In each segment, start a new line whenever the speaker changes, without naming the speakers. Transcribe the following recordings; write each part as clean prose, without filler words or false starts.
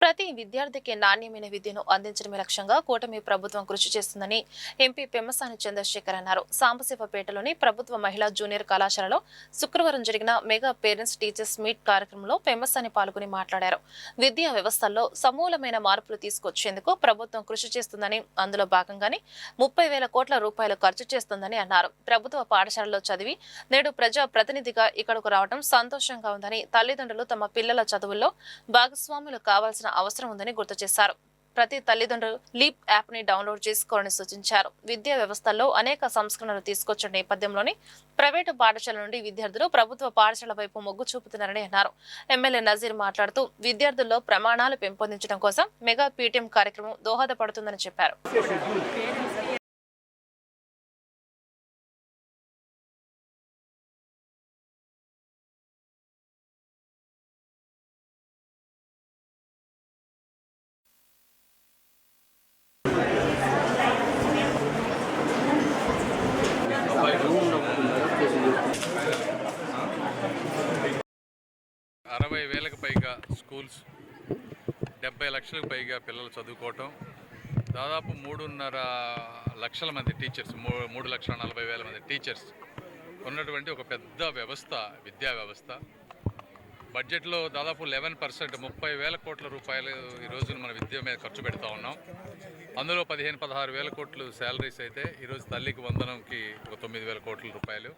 ప్రతి విద్యార్థికి నాణ్యమైన విద్యను అందించడమే లక్ష్యంగా కూటమి ప్రభుత్వం కృషి చేస్తుందని ఎంపీ పెమ్మసాని చంద్రశేఖర్ అన్నారు. సాంబశివపేటలోని ప్రభుత్వ మహిళా జూనియర్ కళాశాలలో శుక్రవారం జరిగిన మెగా పేరెంట్స్ టీచర్స్ మీట్ కార్యక్రమంలో పెమ్మసాని పాల్గొని మాట్లాడారు. విద్యా వ్యవస్థల్లో సమూలమైన మార్పులు తీసుకొచ్చేందుకు ప్రభుత్వం కృషి చేస్తుందని, అందులో భాగంగానే 30,000 కోట్ల రూపాయలు ఖర్చు చేస్తుందని అన్నారు. ప్రభుత్వ పాఠశాలలో చదివి నేడు ప్రజా ప్రతినిధిగా ఇక్కడకు రావడం సంతోషంగా ఉందని, తల్లిదండ్రులు తమ పిల్లల చదువుల్లో భాగస్వాములు కావాల్సిన అవసరం ఉందని గుర్తు చేశారు. ప్రతి తల్లిదండ్రులు లీప్ యాప్ ని డౌన్లోడ్ చేసుకోవాలని సూచించారు. విద్యా వ్యవస్థల్లో అనేక సంస్కరణలు తీసుకొచ్చిన నేపథ్యంలోనే ప్రైవేటు పాఠశాల నుండి విద్యార్థులు ప్రభుత్వ పాఠశాల వైపు మొగ్గు చూపుతున్నారని అన్నారు. ఎమ్మెల్యే నజీర్ మాట్లాడుతూ విద్యార్థుల్లో ప్రమాణాలు పెంపొందించడం కోసం మెగా పీటీఎం కార్యక్రమం దోహదపడుతుందని చెప్పారు.
60,000కు పైగా స్కూల్స్, 70 లక్షలకు పైగా పిల్లలు చదువుకోవటం, దాదాపు 3.5 లక్షల మంది టీచర్స్, 3,40,000 మంది టీచర్స్ ఉన్నటువంటి ఒక పెద్ద వ్యవస్థ, విద్యా వ్యవస్థ. బడ్జెట్లో దాదాపు 11%, 30,000 కోట్ల రూపాయలు ఈ రోజున మన విద్య మీద ఖర్చు పెడతా ఉన్నాం. అందులో 15-16,000 కోట్లు శాలరీస్ అయితే ఈరోజు తల్లికి వందనంకి ఒక 9,000 కోట్ల రూపాయలు.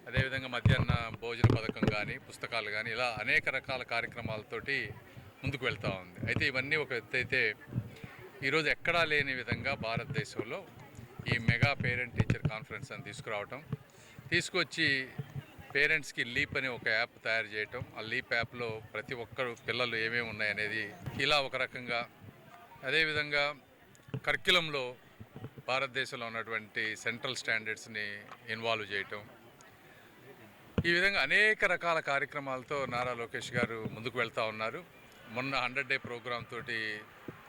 అదేవిధంగా మధ్యాహ్న భోజన పథకం కానీ, పుస్తకాలు కానీ, ఇలా అనేక రకాల కార్యక్రమాలతోటి ముందుకు వెళ్తూ ఉంది. అయితే ఇవన్నీ ఒక ఎత్తు అయితే, ఈరోజు ఎక్కడా లేని విధంగా భారతదేశంలో ఈ మెగా పేరెంట్ టీచర్ కాన్ఫరెన్స్ అని తీసుకొచ్చి పేరెంట్స్కి లీప్ అనే ఒక యాప్ తయారు చేయటం. ఆ లీప్ యాప్లో ప్రతి ఒక్కరు పిల్లలు ఏమేమి ఉన్నాయనేది ఇలా ఒక రకంగా, అదేవిధంగా కరిక్యులంలో భారతదేశంలో ఉన్నటువంటి సెంట్రల్ స్టాండర్డ్స్ని ఇన్వాల్వ్ చేయటం, ఈ విధంగా అనేక రకాల కార్యక్రమాలతో నారా లోకేష్ గారు ముందుకు వెళ్తూ ఉన్నారు. మొన్న 100 డే ప్రోగ్రామ్ తోటి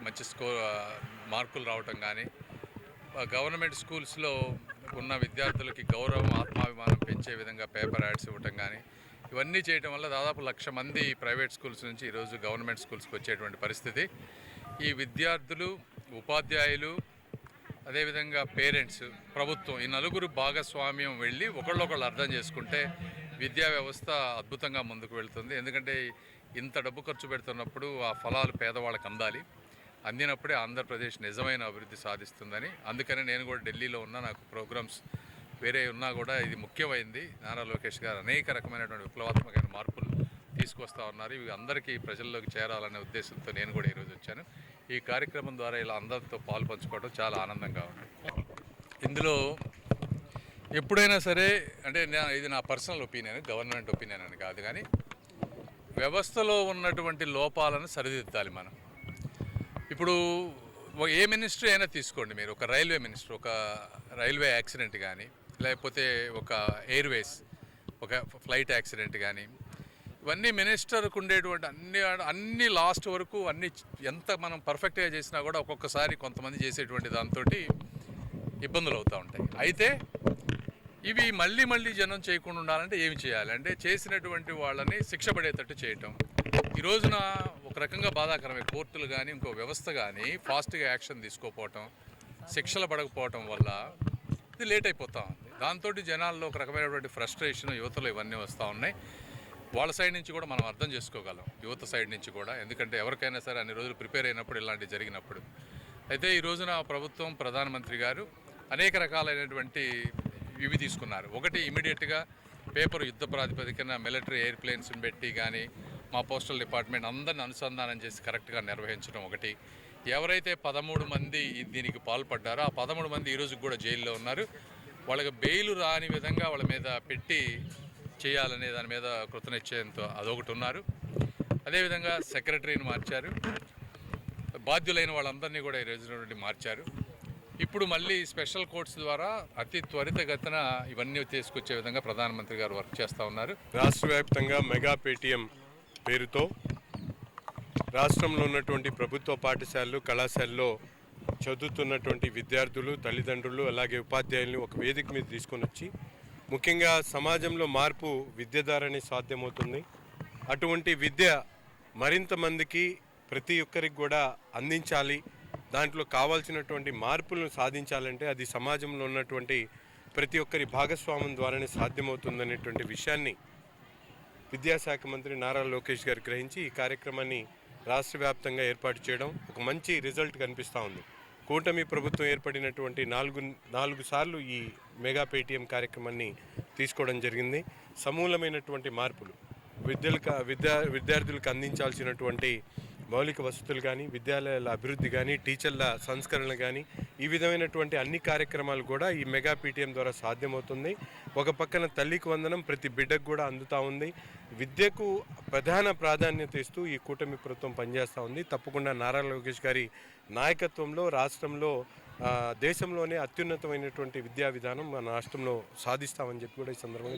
మంచి మార్కులు రావటం కానీ, గవర్నమెంట్ స్కూల్స్లో ఉన్న విద్యార్థులకి గౌరవం, ఆత్మాభిమానం పెంచే విధంగా పేపర్ యాడ్స్ ఇవ్వటం కానీ, ఇవన్నీ చేయటం వల్ల దాదాపు 1,00,000 మంది ప్రైవేట్ స్కూల్స్ నుంచి ఈరోజు గవర్నమెంట్ స్కూల్స్కి వచ్చేటువంటి పరిస్థితి. ఈ విద్యార్థులు, ఉపాధ్యాయులు, అదేవిధంగా పేరెంట్స్, ప్రభుత్వం, ఈ నలుగురు భాగస్వామ్యం వెళ్ళి ఒకళ్ళొకళ్ళు అర్థం చేసుకుంటే విద్యా వ్యవస్థ అద్భుతంగా ముందుకు వెళ్తుంది. ఎందుకంటే ఇంత డబ్బు ఖర్చు పెడుతున్నప్పుడు ఆ ఫలాలు పేదవాళ్ళకి అందాలి. అందినప్పుడే ఆంధ్రప్రదేశ్ నిజమైన అభివృద్ధి సాధిస్తుందని, అందుకని నేను కూడా ఢిల్లీలో ఉన్నా, నాకు ప్రోగ్రామ్స్ వేరే ఉన్నా కూడా ఇది ముఖ్యమైంది. నారా లోకేష్ గారు అనేక రకమైనటువంటి విప్లవాత్మకమైన మార్పులు తీసుకొస్తూ ఉన్నారు. ఇవి అందరికీ ప్రజల్లోకి చేరాలనే ఉద్దేశంతో నేను కూడా ఈరోజు వచ్చాను. ఈ కార్యక్రమం ద్వారా ఇలా అందరితో పాలు పంచుకోవడం చాలా ఆనందంగా ఉంది. ఇందులో ఎప్పుడైనా సరే, అంటే ఇది నా పర్సనల్ ఒపీనియన్, గవర్నమెంట్ ఒపీనియన్ అని కాదు, కానీ వ్యవస్థలో ఉన్నటువంటి లోపాలను సరిదిద్దాలి మనం. ఇప్పుడు ఏ మినిస్ట్రీ అయినా తీసుకోండి మీరు, ఒక రైల్వే మినిస్టర్, ఒక రైల్వే యాక్సిడెంట్ కానీ, లేకపోతే ఒక ఎయిర్వేస్, ఒక ఫ్లైట్ యాక్సిడెంట్ కానీ, ఇవన్నీ మినిస్టర్కు ఉండేటువంటి అన్ని లాస్ట్ వరకు అన్ని ఎంత మనం పర్ఫెక్ట్గా చేసినా కూడా ఒక్కొక్కసారి కొంతమంది చేసేటువంటి దాంతో ఇబ్బందులు అవుతూ ఉంటాయి. అయితే ఇవి మళ్ళీ జనం చేయకుండా ఉండాలంటే ఏమి చేయాలి అంటే, చేసినటువంటి వాళ్ళని శిక్ష పడేటట్టు చేయటం. ఈ రోజున ఒక రకంగా బాధాకరమే, కోర్టులు కానీ ఇంకో వ్యవస్థ కానీ ఫాస్ట్గా యాక్షన్ తీసుకోకపోవటం, శిక్షలు పడకపోవటం వల్ల ఇది లేట్ అయిపోతూ ఉంది. దాంతో జనాల్లో ఒక రకమైనటువంటి ఫ్రస్ట్రేషన్, యువతలో ఇవన్నీ వస్తూ ఉన్నాయి. వాళ్ళ సైడ్ నుంచి కూడా మనం అర్థం చేసుకోగలం, యువత సైడ్ నుంచి కూడా. ఎందుకంటే ఎవరికైనా సరే అన్ని రోజులు ప్రిపేర్ అయినప్పుడు ఇలాంటివి జరిగినప్పుడు. అయితే ఈ రోజున ప్రభుత్వం, ప్రధానమంత్రి గారు అనేక రకాలైనటువంటి ఇవి తీసుకున్నారు. ఒకటి, ఇమీడియట్గా పేపర్ యుద్ధ ప్రాతిపదికన మిలిటరీ ఎయిర్ప్లేన్స్ని పెట్టి కానీ, మా పోస్టల్ డిపార్ట్మెంట్ అందరిని అనుసంధానం చేసి కరెక్ట్గా నిర్వహించడం ఒకటి. ఎవరైతే 13 మంది దీనికి పాల్పడ్డారో ఆ 13 మంది ఈరోజు కూడా జైల్లో ఉన్నారు. వాళ్ళకి బెయిల్ రాని విధంగా వాళ్ళ మీద పెట్టి చేయాలనే దాని మీద కృతనిశ్చయంతో అదొకటి ఉన్నారు. అదేవిధంగా సెక్రటరీని మార్చారు, బాధ్యులైన వాళ్ళందరినీ కూడా ఈ రోజు నుండి మార్చారు. ఇప్పుడు మళ్ళీ స్పెషల్ కోర్ట్స్ ద్వారా అతి త్వరితగతిన ఇవన్నీ తీసుకొచ్చే విధంగా ప్రధానమంత్రి గారు వర్క్ చేస్తూ ఉన్నారు.
రాష్ట్ర వ్యాప్తంగా మెగా పేటీఎం పేరుతో రాష్ట్రంలో ఉన్నటువంటి ప్రభుత్వ పాఠశాలలు, కళాశాలలో చదువుతున్నటువంటి విద్యార్థులు, తల్లిదండ్రులు, అలాగే ఉపాధ్యాయులను ఒక వేదిక మీద తీసుకొని వచ్చి, ముఖ్యంగా సమాజంలో మార్పు విద్య ద్వారానే సాధ్యమవుతుంది. అటువంటి విద్య మరింత మందికి ప్రతి ఒక్కరికి కూడా అందించాలి. దాంట్లో కావాల్సినటువంటి మార్పులను సాధించాలంటే అది సమాజంలో ఉన్నటువంటి ప్రతి ఒక్కరి భాగస్వామ్యం ద్వారానే సాధ్యమవుతుందనేటువంటి విషయాన్ని విద్యాశాఖ మంత్రి నారా లోకేష్ గారు గ్రహించి ఈ కార్యక్రమాన్ని రాష్ట్ర వ్యాప్తంగా ఏర్పాటు చేయడం ఒక మంచి రిజల్ట్ కనిపిస్తూ ఉంది. కూటమి ప్రభుత్వం ఏర్పడినటువంటి నాలుగు సార్లు ఈ మెగా పేటీఎం కార్యక్రమాన్ని తీసుకోవడం జరిగింది. సమూలమైనటువంటి మార్పులు విద్యార్థులకు అందించాల్సినటువంటి మౌలిక వసతులు కానీ, విద్యాలయాల అభివృద్ధి కానీ, టీచర్ల సంస్కరణలు కానీ, ఈ విధమైనటువంటి అన్ని కార్యక్రమాలు కూడా ఈ మెగా పీటీఎం ద్వారా సాధ్యమవుతుంది. ఒక పక్కన తల్లికి వందనం ప్రతి బిడ్డకు కూడా అందుతూ ఉంది. విద్యకు ప్రధాన ప్రాధాన్యత ఇస్తూ ఈ కూటమి ప్రభుత్వం పనిచేస్తూ ఉంది. తప్పకుండా నారా లోకేష్ గారి నాయకత్వంలో రాష్ట్రంలో దేశంలోనే అత్యున్నతమైనటువంటి విద్యా విధానం మన రాష్ట్రంలో సాధిస్తామని చెప్పి కూడా ఈ సందర్భంగా